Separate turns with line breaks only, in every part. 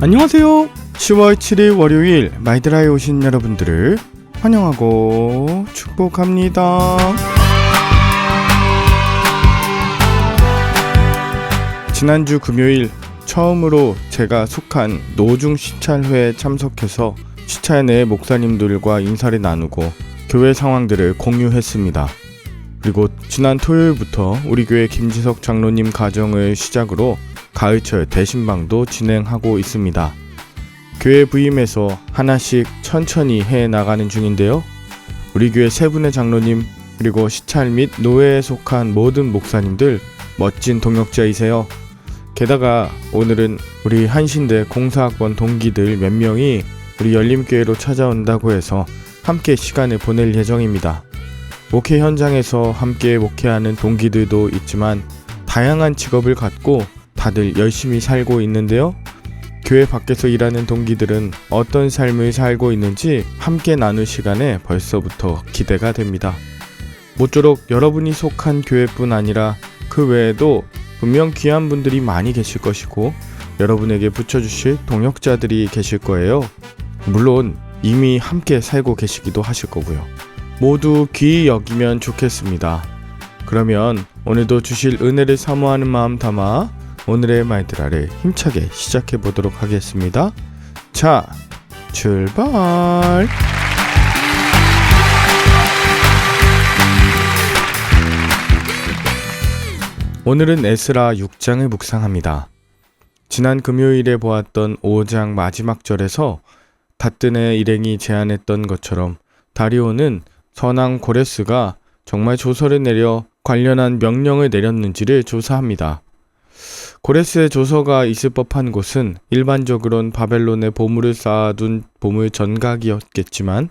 안녕하세요. 10월 7일 월요일 마이드라에 오신 여러분들을 환영하고 축복합니다. 지난주 금요일 처음으로 제가 속한 노중 시찰회에 참석해서 시찰 내 목사님들과 인사를 나누고 교회 상황들을 공유했습니다. 그리고 지난 토요일부터 우리 교회 김지석 장로님 가정을 시작으로 가을철 대신방도 진행하고 있습니다. 교회 부임해서 하나씩 천천히 해나가는 중인데요. 우리 교회 세 분의 장로님 그리고 시찰 및 노회에 속한 모든 목사님들 멋진 동역자이세요. 게다가 오늘은 우리 한신대 공사학번 동기들 몇 명이 우리 열림교회로 찾아온다고 해서 함께 시간을 보낼 예정입니다. 목회 현장에서 함께 목회하는 동기들도 있지만 다양한 직업을 갖고 다들 열심히 살고 있는데요. 교회 밖에서 일하는 동기들은 어떤 삶을 살고 있는지 함께 나눌 시간에 벌써부터 기대가 됩니다. 모쪼록 여러분이 속한 교회뿐 아니라 그 외에도 분명 귀한 분들이 많이 계실 것이고 여러분에게 붙여주실 동역자들이 계실 거예요. 물론 이미 함께 살고 계시기도 하실 거고요. 모두 귀히 여기면 좋겠습니다. 그러면 오늘도 주실 은혜를 사모하는 마음 담아 오늘의 마이드라를 힘차게 시작해 보도록 하겠습니다. 자, 출발! 오늘은 에스라 6장을 묵상합니다. 지난 금요일에 보았던 5장 마지막 절에서 다뜬의 일행이 제안했던 것처럼 다리오는 선왕 고레스가 정말 조서를 내려 관련한 명령을 내렸는지를 조사합니다. 고레스의 조서가 있을 법한 곳은 일반적으론 바벨론에 보물을 쌓아둔 보물 전각이었겠지만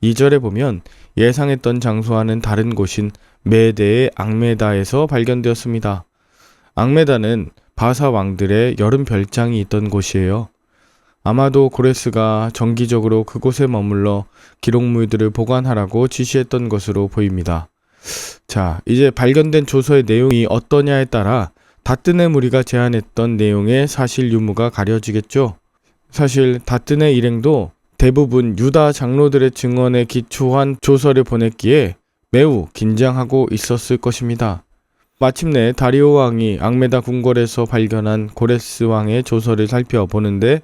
2절에 보면 예상했던 장소와는 다른 곳인 메대의 앙메다에서 발견되었습니다. 앙메다는 바사 왕들의 여름 별장이 있던 곳이에요. 아마도 고레스가 정기적으로 그곳에 머물러 기록물들을 보관하라고 지시했던 것으로 보입니다. 자, 이제 발견된 조서의 내용이 어떠냐에 따라 다뜬의 무리가 제안했던 내용의 사실 유무가 가려지겠죠. 사실 다뜬의 일행도 대부분 유다 장로들의 증언에 기초한 조서를 보냈기에 매우 긴장하고 있었을 것입니다. 마침내 다리오 왕이 앙메다 궁궐에서 발견한 고레스 왕의 조서를 살펴보는데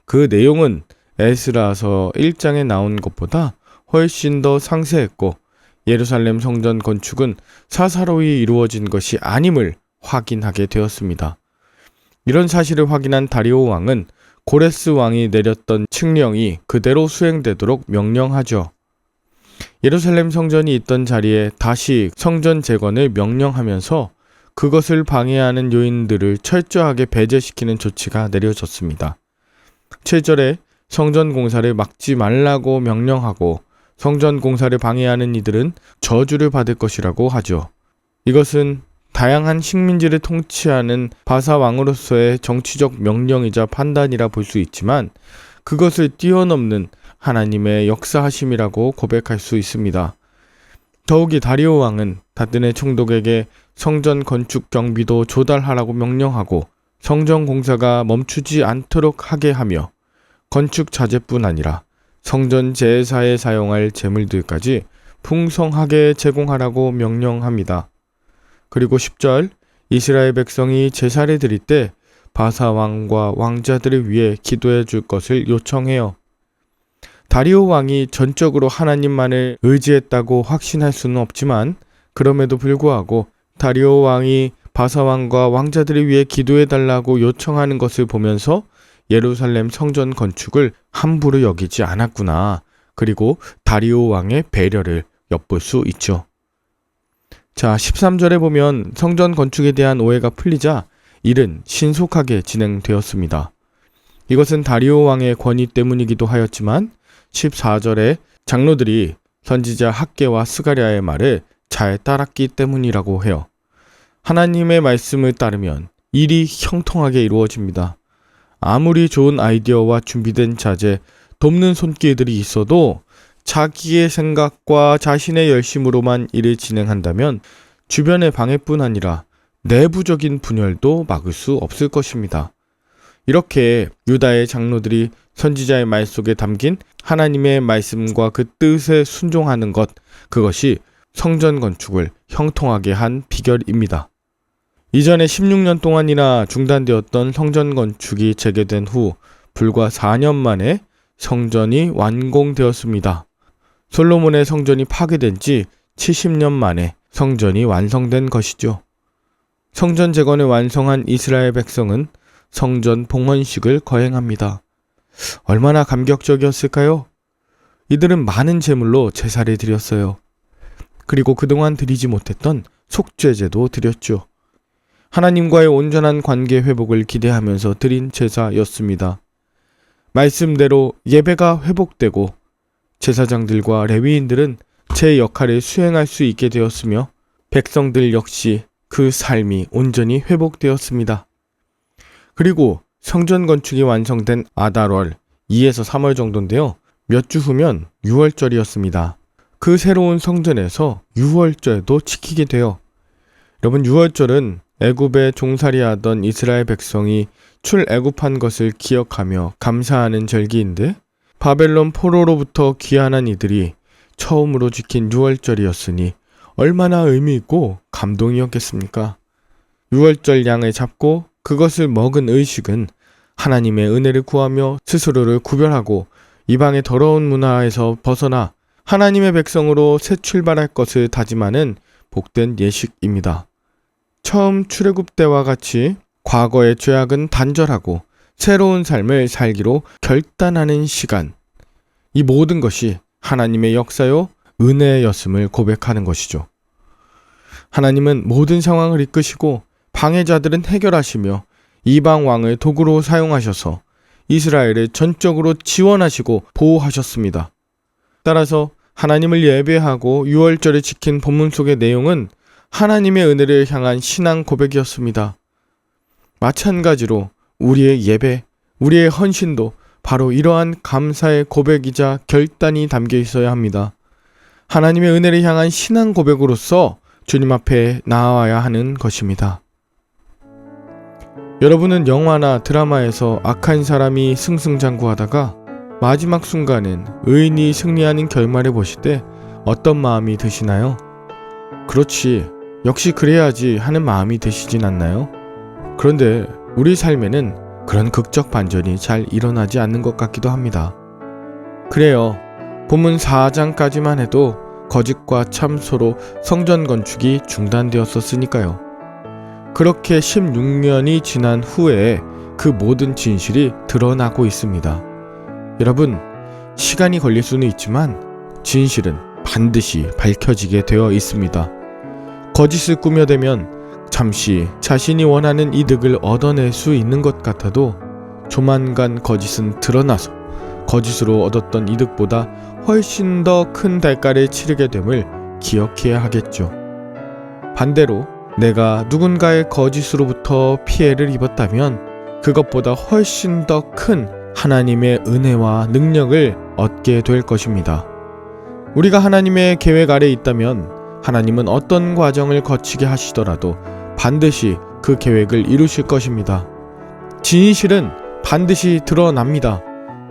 그 내용은 에스라서 1장에 나온 것보다 훨씬 더 상세했고 예루살렘 성전 건축은 사사로이 이루어진 것이 아님을 확인하게 되었습니다. 이런 사실을 확인한 다리오 왕은 고레스 왕이 내렸던 칙령이 그대로 수행되도록 명령하죠. 예루살렘 성전이 있던 자리에 다시 성전 재건을 명령하면서 그것을 방해하는 요인들을 철저하게 배제시키는 조치가 내려졌습니다. 7절에 성전 공사를 막지 말라고 명령하고 성전 공사를 방해하는 이들은 저주를 받을 것이라고 하죠. 이것은 다양한 식민지를 통치하는 바사 왕으로서의 정치적 명령이자 판단이라 볼 수 있지만 그것을 뛰어넘는 하나님의 역사하심이라고 고백할 수 있습니다. 더욱이 다리오 왕은 다뜬의 총독에게 성전 건축 경비도 조달하라고 명령하고 성전 공사가 멈추지 않도록 하게 하며 건축 자재뿐 아니라 성전 제사에 사용할 재물들까지 풍성하게 제공하라고 명령합니다. 그리고 10절 이스라엘 백성이 제사를 드릴 때 바사 왕과 왕자들을 위해 기도해 줄 것을 요청해요. 다리오 왕이 전적으로 하나님만을 의지했다고 확신할 수는 없지만 그럼에도 불구하고 다리오 왕이 바사 왕과 왕자들을 위해 기도해 달라고 요청하는 것을 보면서 예루살렘 성전 건축을 함부로 여기지 않았구나. 그리고 다리오 왕의 배려를 엿볼 수 있죠. 자, 13절에 보면 성전 건축에 대한 오해가 풀리자 일은 신속하게 진행되었습니다. 이것은 다리오 왕의 권위 때문이기도 하였지만 14절에 장로들이 선지자 학개와 스가랴의 말을 잘 따랐기 때문이라고 해요. 하나님의 말씀을 따르면 일이 형통하게 이루어집니다. 아무리 좋은 아이디어와 준비된 자재, 돕는 손길들이 있어도 자기의 생각과 자신의 열심으로만 일을 진행한다면 주변의 방해뿐 아니라 내부적인 분열도 막을 수 없을 것입니다. 이렇게 유다의 장로들이 선지자의 말 속에 담긴 하나님의 말씀과 그 뜻에 순종하는 것, 그것이 성전 건축을 형통하게 한 비결입니다. 이전에 16년 동안이나 중단되었던 성전 건축이 재개된 후 불과 4년 만에 성전이 완공되었습니다. 솔로몬의 성전이 파괴된 지 70년 만에 성전이 완성된 것이죠. 성전 재건을 완성한 이스라엘 백성은 성전 봉헌식을 거행합니다. 얼마나 감격적이었을까요? 이들은 많은 제물로 제사를 드렸어요. 그리고 그동안 드리지 못했던 속죄제도 드렸죠. 하나님과의 온전한 관계 회복을 기대하면서 드린 제사였습니다. 말씀대로 예배가 회복되고 제사장들과 레위인들은 제 역할을 수행할 수 있게 되었으며 백성들 역시 그 삶이 온전히 회복되었습니다. 그리고 성전 건축이 완성된 아달월 2에서 3월 정도인데요. 몇 주 후면 6월절이었습니다. 그 새로운 성전에서 6월절도 지키게 돼요. 여러분, 6월절은 애굽에 종살이하던 이스라엘 백성이 출애굽한 것을 기억하며 감사하는 절기인데, 바벨론 포로로부터 귀환한 이들이 처음으로 지킨 6월절이었으니 얼마나 의미있고 감동이었겠습니까? 6월절 양을 잡고 그것을 먹은 의식은 하나님의 은혜를 구하며 스스로를 구별하고 이방의 더러운 문화에서 벗어나 하나님의 백성으로 새 출발할 것을 다짐하는 복된 예식입니다. 처음 출애굽 때와 같이 과거의 죄악은 단절하고 새로운 삶을 살기로 결단하는 시간. 이 모든 것이 하나님의 역사요 은혜였음을 고백하는 것이죠. 하나님은 모든 상황을 이끄시고 방해자들은 해결하시며 이방 왕을 도구로 사용하셔서 이스라엘을 전적으로 지원하시고 보호하셨습니다. 따라서 하나님을 예배하고 6월절을 지킨 본문 속의 내용은 하나님의 은혜를 향한 신앙 고백이었습니다. 마찬가지로 우리의 예배, 우리의 헌신도 바로 이러한 감사의 고백이자 결단이 담겨 있어야 합니다. 하나님의 은혜를 향한 신앙 고백으로서 주님 앞에 나아와야 하는 것입니다. 여러분은 영화나 드라마에서 악한 사람이 승승장구하다가 마지막 순간엔 의인이 승리하는 결말을 보실 때 어떤 마음이 드시나요? 그렇지, 역시 그래야지 하는 마음이 드시진 않나요? 그런데 우리 삶에는 그런 극적 반전이 잘 일어나지 않는 것 같기도 합니다. 그래요. 본문 4장까지만 해도 거짓과 참소로 성전 건축이 중단되었었으니까요. 그렇게 16년이 지난 후에 그 모든 진실이 드러나고 있습니다. 여러분, 시간이 걸릴 수는 있지만 진실은 반드시 밝혀지게 되어 있습니다. 거짓을 꾸며대면 잠시 자신이 원하는 이득을 얻어낼 수 있는 것 같아도 조만간 거짓은 드러나서 거짓으로 얻었던 이득보다 훨씬 더 큰 대가를 치르게 됨을 기억해야 하겠죠. 반대로 내가 누군가의 거짓으로부터 피해를 입었다면 그것보다 훨씬 더 큰 하나님의 은혜와 능력을 얻게 될 것입니다. 우리가 하나님의 계획 아래 있다면 하나님은 어떤 과정을 거치게 하시더라도 반드시 그 계획을 이루실 것입니다. 진실은 반드시 드러납니다.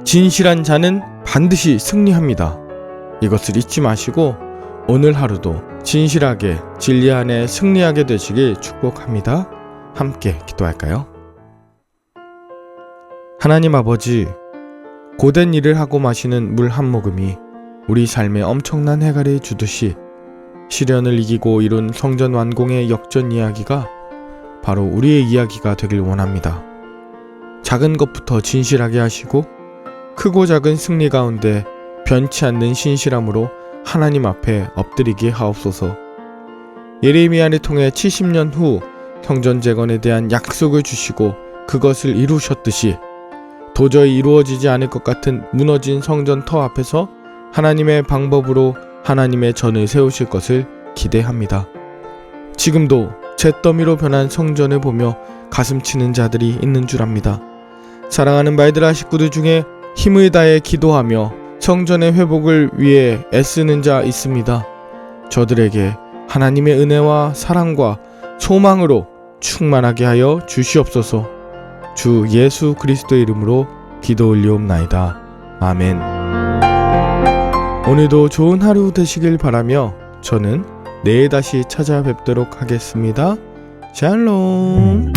진실한 자는 반드시 승리합니다. 이것을 잊지 마시고 오늘 하루도 진실하게 진리 안에 승리하게 되시길 축복합니다. 함께 기도할까요? 하나님 아버지, 고된 일을 하고 마시는 물 한 모금이 우리 삶에 엄청난 해갈을 주듯이 시련을 이기고 이룬 성전 완공의 역전 이야기가 바로 우리의 이야기가 되길 원합니다. 작은 것부터 진실하게 하시고 크고 작은 승리 가운데 변치 않는 신실함으로 하나님 앞에 엎드리게 하옵소서. 예레미야를 통해 70년 후 성전 재건에 대한 약속을 주시고 그것을 이루셨듯이 도저히 이루어지지 않을 것 같은 무너진 성전 터 앞에서 하나님의 방법으로 하나님의 전을 세우실 것을 기대합니다. 지금도 잿더미로 변한 성전을 보며 가슴 치는 자들이 있는 줄 압니다. 사랑하는 말들아 식구들 중에 힘을 다해 기도하며 성전의 회복을 위해 애쓰는 자 있습니다. 저들에게 하나님의 은혜와 사랑과 소망으로 충만하게 하여 주시옵소서. 주 예수 그리스도의 이름으로 기도 올리옵나이다. 아멘. 오늘도 좋은 하루 되시길 바라며 저는 내일 다시 찾아뵙도록 하겠습니다. 샬롬.